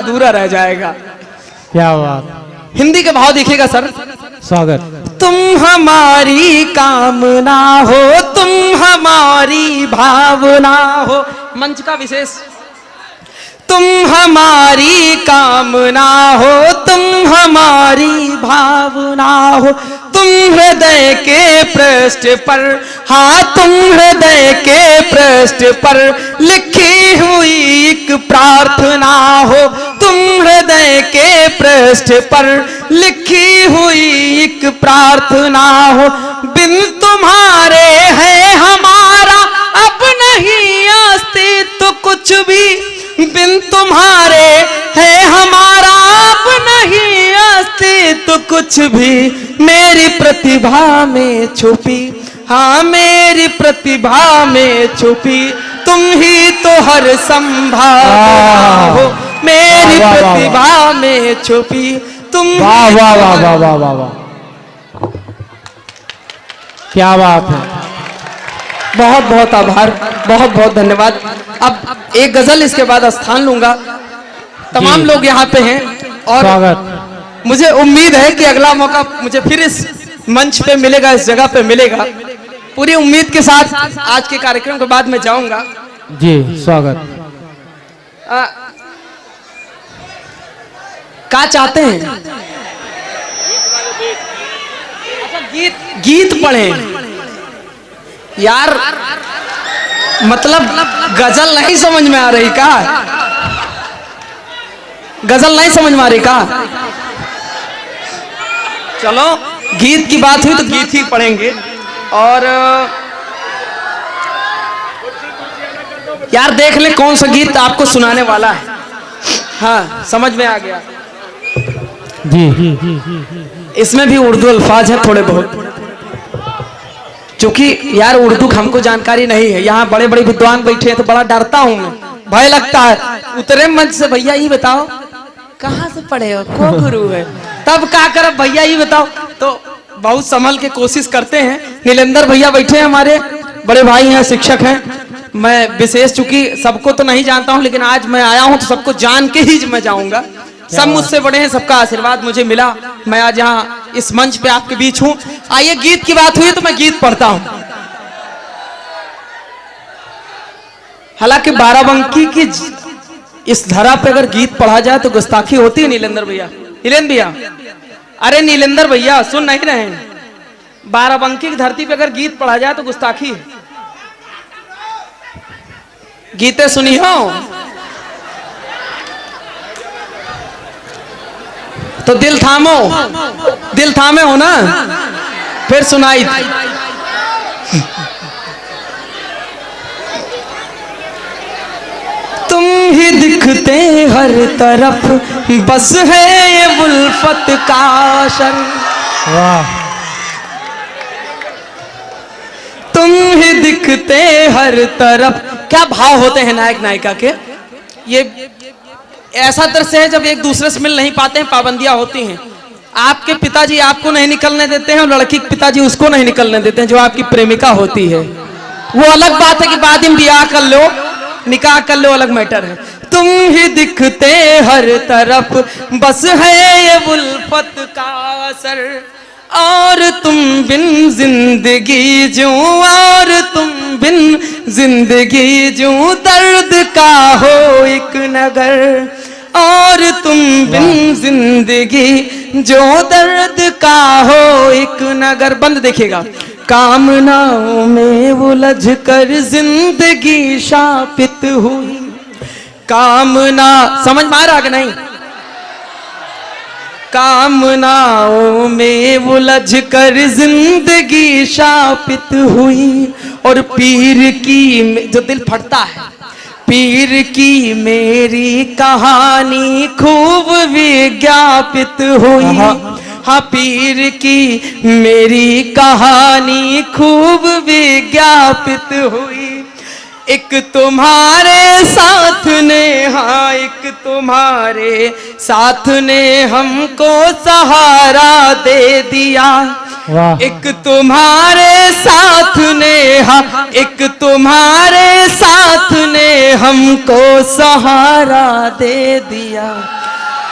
अधूरा रह जाएगा। क्या बात। हिंदी के भाव देखिएगा सर। स्वागत। तुम हमारी कामना हो, तुम हमारी भावना हो। मंच का विशेष। तुम हमारी कामना हो, तुम हमारी भावना हो। तुम हृदय के पृष्ठ पर, हाँ तुम हृदय के पृष्ठ पर लिखी हुई एक प्रार्थना हो। तुम हृदय के पृष्ठ पर लिखी हुई एक प्रार्थना हो। बिन तुम्हारे है हमारा अब नहीं अस्तित्व कुछ भी। बिन तुम्हारे है हमारा अब नहीं अस्तित्व कुछ भी। मेरी प्रतिभा में छुपी, हाँ मेरी प्रतिभा में छुपी तुम ही तो हर संभावना हो। मेरी प्रतिभा में छुपी तुम। वाह वाह वाह वाह वाह वाह वाह, क्या बात है। बहुत बहुत आभार, बहुत बहुत धन्यवाद। अब एक गजल इसके बाद स्थान लूंगा। तमाम लोग यहाँ पे हैं और स्वागत। मुझे उम्मीद है कि अगला मौका मुझे फिर इस मंच पे मिलेगा, इस जगह पे मिलेगा। पूरी उम्मीद के साथ आज के कार्यक्रम के बाद मैं जाऊंगा। जी स्वागत। क्या चाहते हैं? गीत गीत पढ़े यार, मतलब गजल नहीं समझ में आ रही का? गजल नहीं समझ में आ रही का? चलो गीत की बात हुई तो गीत ही पढ़ेंगे। और यार देख ले कौन सा गीत आपको सुनाने वाला है। हाँ समझ में आ गया। जी इसमें भी उर्दू अल्फाज हैं थोड़े बहुत, क्योंकि यार उर्दू हमको जानकारी नहीं है। यहाँ बड़े बड़े विद्वान बैठे हैं तो बड़ा डरता हूँ मैं, भय लगता है। उतरे मंच से भैया ये बताओ कहाँ से पढ़े हो, को गुरु है, तब क्या करब भैया ये बताओ। तो बहुत संभल के कोशिश करते हैं। नीलेंद्र भैया बैठे हैं, हमारे बड़े भाई हैं, शिक्षक हैं। मैं विशेष चूंकि सबको तो नहीं जानता हूँ, लेकिन आज मैं आया हूँ तो सबको जान के ही मैं जाऊंगा। सब मुझसे बड़े हैं, सबका आशीर्वाद मुझे मिला। मैं आज यहाँ इस मंच पे आपके बीच हूँ। आइए गीत की बात हुई तो मैं गीत पढ़ता हूँ। हालांकि बाराबंकी की इस धरा पे अगर गीत पढ़ा जाए तो गुस्ताखी होती है। नीलेंद्र भैया, नीलेंद्र भैया, अरे नीलेंद्र भैया सुन नहीं रहे हैं? बाराबंकी की धरती पे अगर गीत पढ़ा जाए तो गुस्ताखी है। गीते सुनी हो तो दिल थामो, दिल थामे हो ना, फिर सुनाई। तुम ही दिखते हर तरफ, बस है ये उल्फत का असर। वाह। तुम ही दिखते हर तरफ। क्या भाव होते हैं नायक नायिका के। ये ऐसा दृश्य है जब एक दूसरे से मिल नहीं पाते हैं, पाबंदियां होती हैं। आपके पिताजी आपको नहीं निकलने देते हैं और लड़की के पिताजी उसको नहीं निकलने देते हैं, जो आपकी प्रेमिका होती है। वो अलग बात है कि बाद में ब्याह कर लो, निकाह कर लो, अलग मैटर है। तुम ही दिखते हर तरफ, बस है ये उल्फत का असर। और तुम बिन जिंदगी जूं, और तुम बिन जिंदगी जूं, दर्द का हो एक नगर। और तुम बिन जिंदगी जो दर्द का हो एक नगर। बंद देखिएगा। कामनाओं में उलझ कर जिंदगी शापित हुई। कामना समझ में आ रहा कि नहीं? कामनाओं में उलझ कर जिंदगी शापित हुई। और पीर की, जो दिल फटता है, पीर की मेरी कहानी खूब विज्ञापित हुई। हाँ पीर की मेरी कहानी खूब विज्ञापित हुई। एक तुम्हारे साथ ने, हाँ एक तुम्हारे साथ ने हमको सहारा दे दिया। वाह एक तुम्हारे साथ नेहा, एक तुम्हारे साथ ने हमको सहारा दे दिया।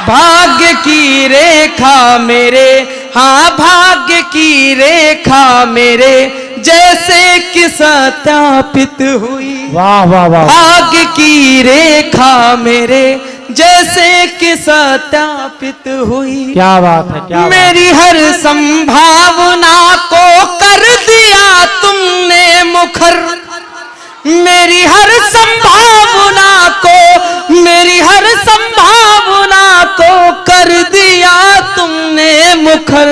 भाग्य की रेखा मेरे, हाँ भाग्य की रेखा मेरे जैसे कि सत्यापित हुई। वाह वाह वाह भाग्य की रेखा मेरे जैसे कि सत्यापित हुई। क्या बात है, क्या बात है। मेरी हर संभावना को कर दिया तुमने मुखर। मेरी हर संभावना को, मेरी हर संभावना को कर दिया तुमने मुखर।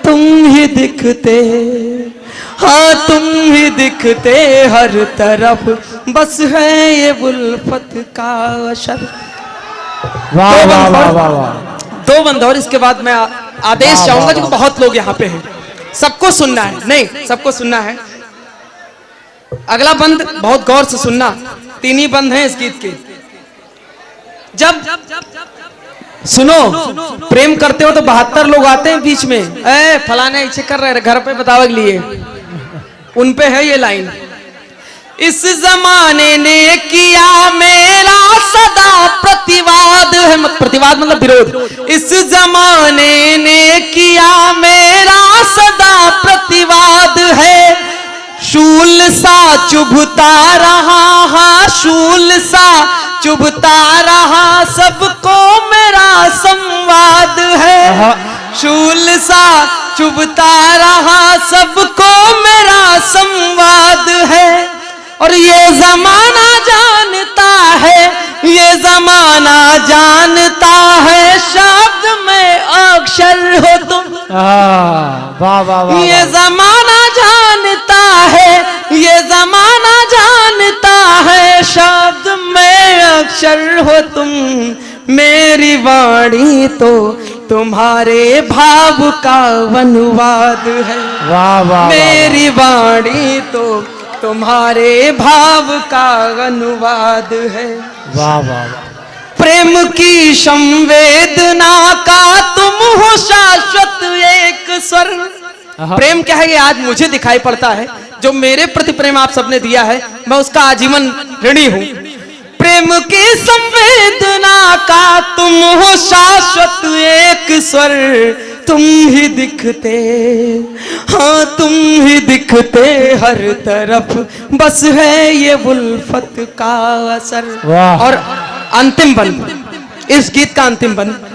तुम ही दिखते, हाँ तुम ही दिखते हर तरफ, बस है ये उल्फत का असर। वाह वाह वाह वाह वाह। दो बंद और इसके बाद मैं आदेश वाह, चाहूंगा, वाह, जो वाह। बहुत लोग यहाँ पे हैं, सबको सुनना है। नहीं, सबको सुनना है। अगला बंद बहुत गौर से सुनना, तीन ही बंद हैं इस गीत के। जब सुनो, प्रेम करते हो तो 72 लोग आते हैं बीच में, ए फलाने ऐसे कर रहे घर पे बतावे के लिए, उन पे है ये लाइन। इस जमाने ने किया मेरा सदा प्रतिवाद है, प्रतिवाद मतलब विरोध। इस जमाने ने किया मेरा सदा प्रतिवाद है। शूल सा चुभता रहा, हाँ शूल सा चुभता रहा, सबको मेरा संवाद है। शूल सा चुभता रहा, सबको मेरा संवाद है। और ये जमाना जानता है, ये जमाना जानता है, शब्द में अक्षर हो तुम। वाह वाह वाह। ये जमाना जानता है, ये जमाना जानता है, शब्द में अक्षर हो तुम। मेरी वाणी तो तुम्हारे भाव का अनुवाद है। वाह वाह। मेरी वाणी तो तुम्हारे भाव का अनुवाद है। वाह वाह। प्रेम की संवेदना का तुम हो शाश्वत एक स्वर। प्रेम क्या है ये आज मुझे दिखाई पड़ता है, जो मेरे प्रति प्रेम आप सबने दिया है, मैं उसका आजीवन ऋणी हूं। प्रेम की संवेदना का तुम हो शाश्वत एक स्वर। तुम ही दिखते, हाँ तुम ही दिखते हर तरफ, बस है ये उल्फत का असर। वाह। और अंतिम बंद, इस गीत का अंतिम बंद,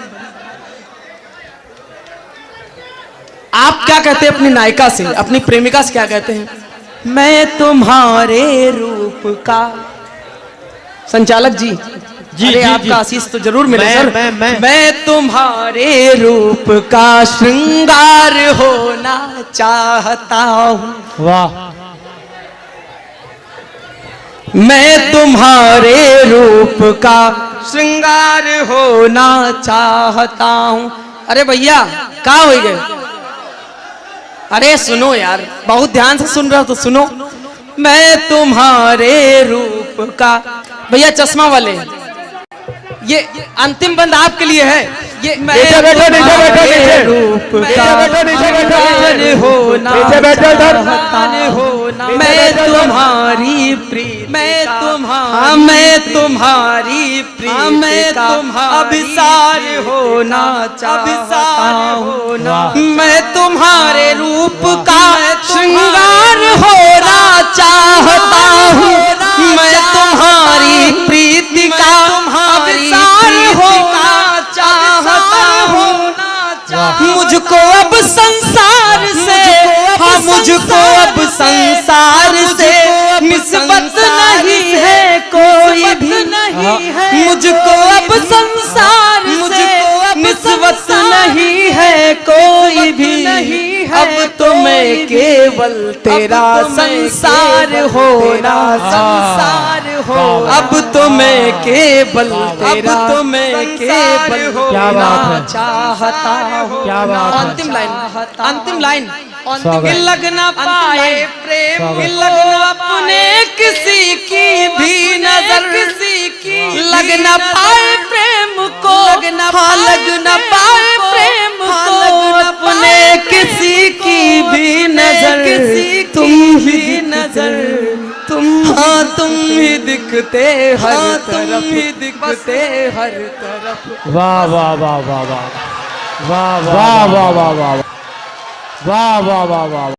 आप क्या कहते हैं अपनी नायिका से, अपनी प्रेमिका से क्या कहते हैं? मैं तुम्हारे रूप का, संचालक जी जी, अरे जी, आपका जी। आशीष तो जरूर मिले सर। मैं तुम्हारे रूप का श्रृंगार होना चाहता हूँ। वाह। मैं तुम्हारे रूप का श्रृंगार होना चाहता हूँ। अरे भैया कहाँ हो गए? अरे सुनो यार, बहुत ध्यान से सुन रहे हो तो सुनो। मैं तुम्हारे रूप का, भैया चश्मा वाले, ये अंतिम बंद आपके लिए है। ये मैं नीचे बैठो, नीचे बैठो, नीचे। रूप नीचे का बैठो, नीचे बैठो, नीचे। होना नीचे बैठो इधर। होना, नीचे मैं बैठो इधर। तुम्हारी प्रीति, मैं तुम्हारी, मैं तुम्हारी प्रीति, मैं तुम्हारी अभिसार होना चाहता हूँ। मैं तुम्हारे रूप का श्रृंगार होना चाहता हूँ। मैं तुम्हारी प्रीति का अभिसार होना चाहता हूँ। मुझको अब संसार से, हाँ मुझको अब संसार से निस्बत नहीं है कोई भी नहीं है। मुझको अब संसार से निस्बत नहीं है कोई भी नहीं है। अब तो मैं केवल तेरा संसार होना, संसार हो। अब तो मैं केवल तेरा, अब तो मैं केवल होना चाहता हूँ। क्या बात है। अंतिम लाइन, अंतिम लाइन। स्वागत। लग न पाए प्रेम, लग न अपने किसी की भी नजर, किसी की लग न पाए प्रेम को, हाँ लग न पाए प्रेम को अपने किसी की भी नजर, तुम ही नजर, हाँ तुम ही दिखते हर तरफ, ही दिखते हर तरफ। वाह वाह वाह वाह वाह वाह वाह वाह वाह वाह वाह वाह वाह वाह वाह।